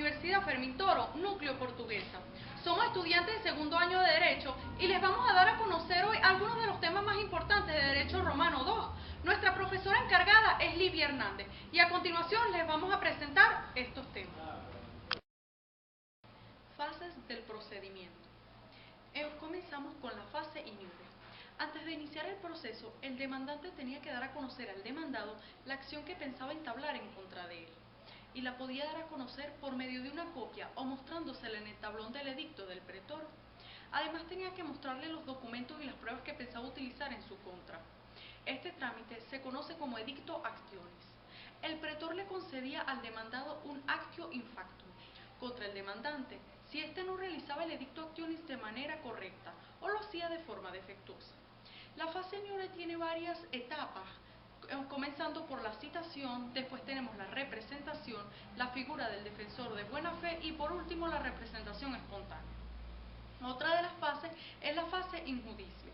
Universidad Fermín Toro, Núcleo Portuguesa. Somos estudiantes de segundo año de Derecho y les vamos a dar a conocer hoy algunos de los temas más importantes de Derecho Romano II. Nuestra profesora encargada es Livia Hernández y a continuación les vamos a presentar estos temas. Fases del procedimiento. Comenzamos con la fase iniure. Antes de iniciar el proceso, el demandante tenía que dar a conocer al demandado la acción que pensaba entablar en contra de él, y la podía dar a conocer por medio de una copia o mostrándosela en el tablón del edicto del pretor. Además tenía que mostrarle los documentos y las pruebas que pensaba utilizar en su contra. Este trámite se conoce como edicto actionis. El pretor le concedía al demandado un actio in factum contra el demandante si éste no realizaba el edicto actionis de manera correcta o lo hacía de forma defectuosa. La fase iniure tiene varias etapas, comenzando por la citación, después tenemos la representación, la figura del defensor de buena fe y por último la representación espontánea. Otra de las fases es la fase in judicio.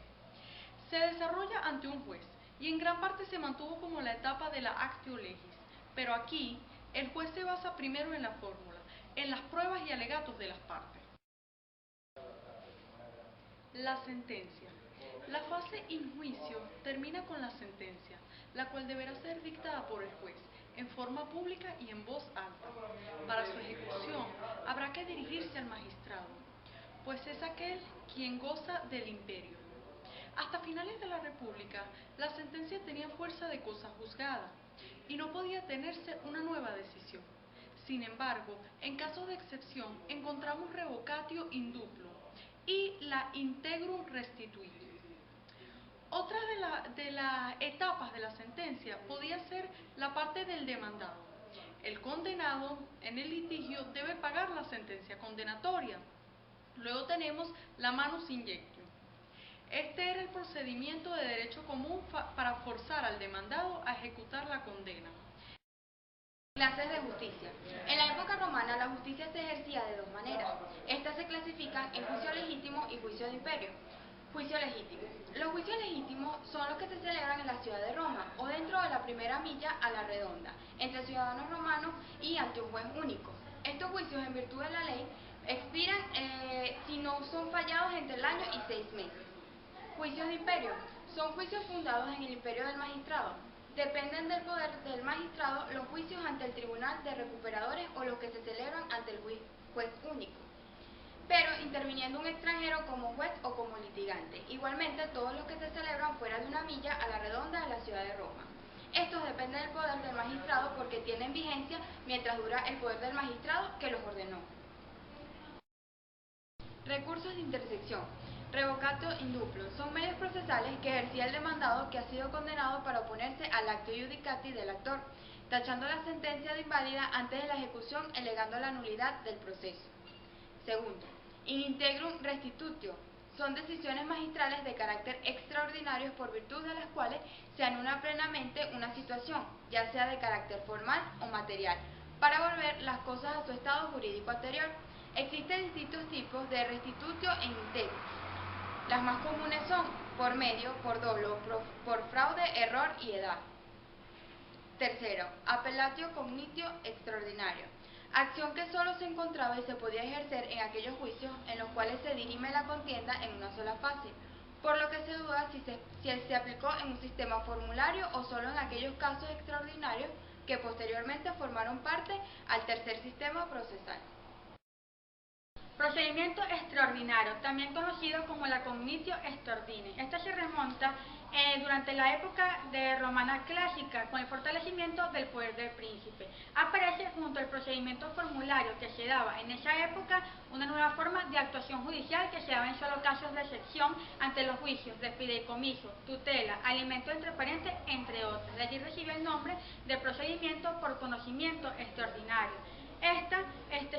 Se desarrolla ante un juez y en gran parte se mantuvo como la etapa de la actio legis, pero aquí el juez se basa primero en la fórmula, en las pruebas y alegatos de las partes. La sentencia. La fase in juicio termina con la sentencia, la cual deberá ser dictada por el juez, en forma pública y en voz alta. Para su ejecución habrá que dirigirse al magistrado, pues es aquel quien goza del imperio. Hasta finales de la República, la sentencia tenía fuerza de cosa juzgada y no podía tenerse una nueva decisión. Sin embargo, en caso de excepción, encontramos revocatio in duplo y la integrum restituitio. Otra de las etapas de la sentencia podía ser la parte del demandado. El condenado en el litigio debe pagar la sentencia condenatoria. Luego tenemos la manus injectio. Este era el procedimiento de derecho común para forzar al demandado a ejecutar la condena. Clases de justicia. En la época romana la justicia se ejercía de dos maneras. Estas se clasifican en juicio legítimo y juicio de imperio. Juicio legítimo. Los juicios legítimos son los que se celebran en la ciudad de Roma o dentro de la primera milla a la redonda, entre ciudadanos romanos y ante un juez único. Estos juicios, en virtud de la ley, expiran si no son fallados entre el año y 6 meses. Juicios de imperio. Son juicios fundados en el imperio del magistrado. Dependen del poder del magistrado los juicios ante el tribunal de recuperadores o los que se celebran ante el juez único, pero interviniendo un extranjero como juez o como litigante. Igualmente, todos los que se celebran fuera de una milla a la redonda de la ciudad de Roma. Estos dependen del poder del magistrado porque tienen vigencia mientras dura el poder del magistrado que los ordenó. Recursos de intersección. Revocatio in duplo. Son medios procesales que ejercía el demandado que ha sido condenado para oponerse al acto iudicati del actor, tachando la sentencia de inválida antes de la ejecución y alegando la nulidad del proceso. Segundo, in integrum restitutio. Son decisiones magistrales de carácter extraordinario por virtud de las cuales se anula plenamente una situación, ya sea de carácter formal o material, para volver las cosas a su estado jurídico anterior. Existen distintos tipos de restitutio e integrum. Las más comunes son por medio, por dolo, por fraude, error y edad. Tercero, appellatio cognitio extraordinario. Acción que solo se encontraba y se podía ejercer en aquellos juicios en los cuales se dirime la contienda en una sola fase, por lo que se duda si se aplicó en un sistema formulario o solo en aquellos casos extraordinarios que posteriormente formaron parte al tercer sistema procesal. Procedimiento extraordinario, también conocido como la cognitio extraordine. Esta se remonta durante la época de romana clásica, con el fortalecimiento del poder del príncipe. Aparece junto al procedimiento formulario que se daba en esa época una nueva forma de actuación judicial que se daba en solo casos de excepción ante los juicios de fideicomiso, tutela, alimento entre parientes, entre otros. De allí recibe el nombre de procedimiento por conocimiento extraordinario.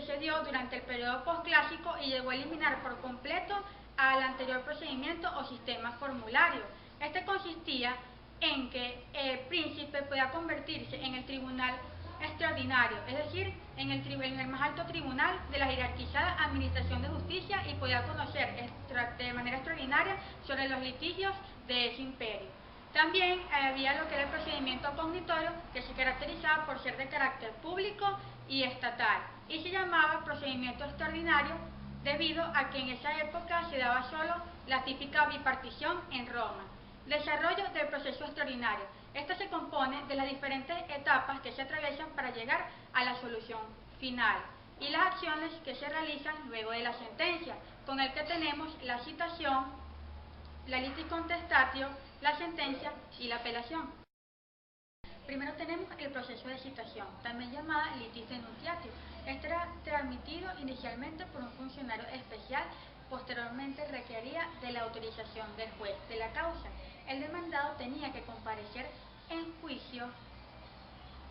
Se dio durante el periodo posclásico y llegó a eliminar por completo al anterior procedimiento o sistema formulario. Este consistía en que el príncipe podía convertirse en el tribunal extraordinario, es decir, en el más alto tribunal de la jerarquizada administración de justicia y podía conocer de manera extraordinaria sobre los litigios de ese imperio. También había lo que era el procedimiento cognitorio, que se caracterizaba por ser de carácter público y estatal, y se llamaba procedimiento extraordinario debido a que en esa época se daba solo la típica bipartición en Roma. Desarrollo del proceso extraordinario. Esto se compone de las diferentes etapas que se atraviesan para llegar a la solución final y las acciones que se realizan luego de la sentencia, con el que tenemos la citación, la litis contestatio, la sentencia y la apelación. Primero tenemos el proceso de citación, también llamada litis denunciatio. Este era transmitido inicialmente por un funcionario especial, posteriormente requería de la autorización del juez de la causa. El demandado tenía que comparecer en juicio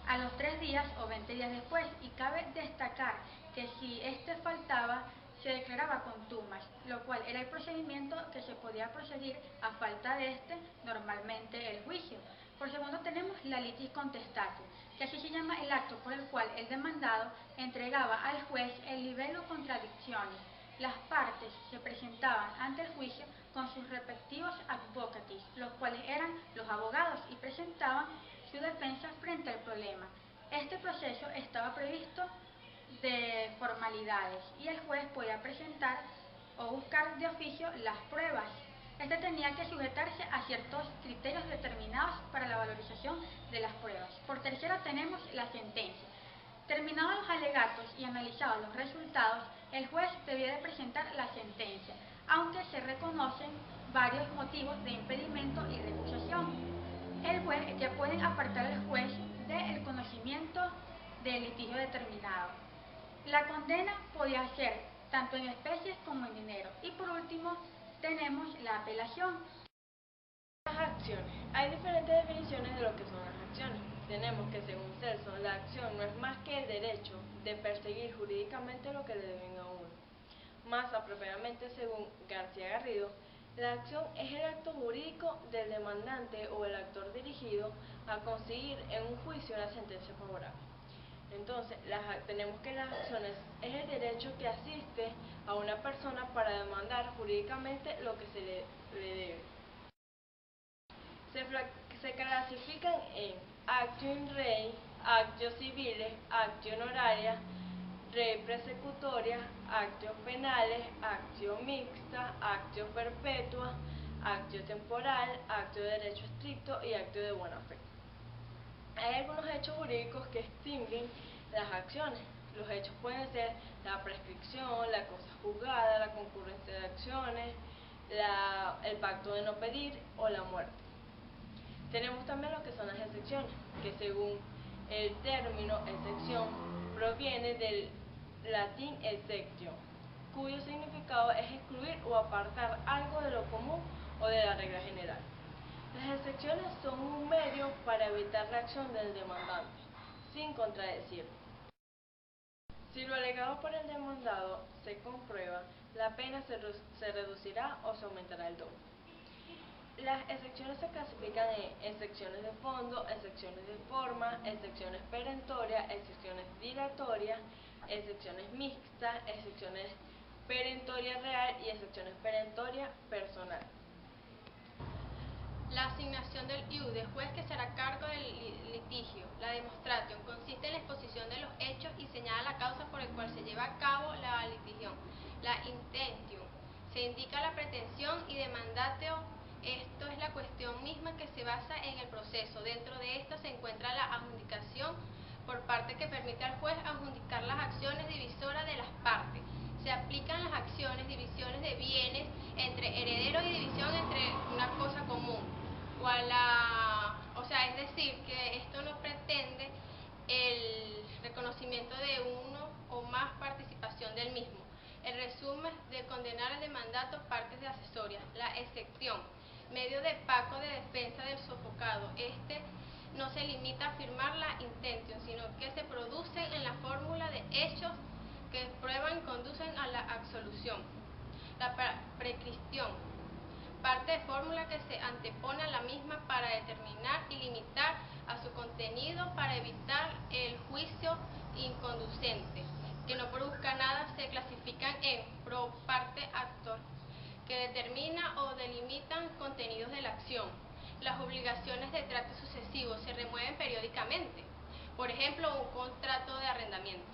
a los 3 días o 20 días después, y cabe destacar que si este faltaba, se declaraba contumax, lo cual era el procedimiento que se podía proseguir a falta de normalmente el juicio. Por segundo tenemos la litis contestatio, que así se llama el acto por el cual el demandado entregaba al juez el libelo contradicciones. Las partes se presentaban ante el juicio con sus respectivos advocatis, los cuales eran los abogados, y presentaban su defensa frente al problema. Este proceso estaba previsto de formalidades y el juez podía presentar o buscar de oficio las pruebas. Este tenía que sujetarse a ciertos criterios determinados para la valorización de las pruebas. Por tercero tenemos la sentencia. Terminados los alegatos y analizados los resultados, el juez debía de presentar la sentencia, aunque se reconocen varios motivos de impedimento y recusación. El juez, que pueden apartar al juez del conocimiento del litigio determinado. La condena podía ser tanto en especies como en dinero. Y por último tenemos la apelación. Las acciones. Hay diferentes definiciones de lo que son las acciones. Tenemos que, según Celso, la acción no es más que el derecho de perseguir jurídicamente lo que le deben a uno. Más apropiadamente, según García Garrido, la acción es el acto jurídico del demandante o el actor dirigido a conseguir en un juicio una sentencia favorable. Entonces, tenemos que las acciones es el derecho que asiste a una persona para demandar jurídicamente lo que se le debe. Se clasifican en actio in rei, actio civile, actio honoraria, re persecutoria, actio penales, actio mixta, actio perpetua, actio temporal, actio de derecho estricto y actio de buena fe. Hay algunos hechos jurídicos que extinguen las acciones. Los hechos pueden ser la prescripción, la cosa juzgada, la concurrencia de acciones, el pacto de no pedir o la muerte. Tenemos también lo que son las excepciones, que según el término excepción proviene del latín exceptio, cuyo significado es excluir o apartar algo de lo común o de la regla general. Las excepciones son un medio para evitar la acción del demandante, sin contradecirlo. Si lo alegado por el demandado se comprueba, la pena se reducirá o se aumentará el doble. Las excepciones se clasifican en excepciones de fondo, excepciones de forma, excepciones perentorias, excepciones dilatorias, excepciones mixtas, excepciones perentoria real y excepciones perentoria personal. La asignación del iude, juez que será a cargo del litigio. La demonstration consiste en la exposición de los hechos y señala la causa por el cual se lleva a cabo la litigión. La intentium se indica la pretensión y demandatio. Esto es la cuestión misma que se basa en el proceso. Dentro de esto se encuentra la adjudicación por parte que permite al juez adjudicar las acciones divisoras de las partes. Se aplican las acciones, divisiones de bienes entre herederos y división entre una cosa común. Es decir, que esto no pretende el reconocimiento de uno o más participación del mismo. El resumen de condenar al demandato partes de accesorias. La excepción, medio de pago de defensa del sofocado. Este no se limita a afirmar la intención, sino que se produce en la fórmula de hechos que prueban y conducen a la absolución. La prescripción, parte de fórmula que se antepone a la misma para determinar y limitar a su contenido para evitar el juicio inconducente, que no produzca nada. Se clasifican en pro parte actor, que determina o delimitan contenidos de la acción, las obligaciones de trato sucesivo se remueven periódicamente. Por ejemplo, un contrato de arrendamiento.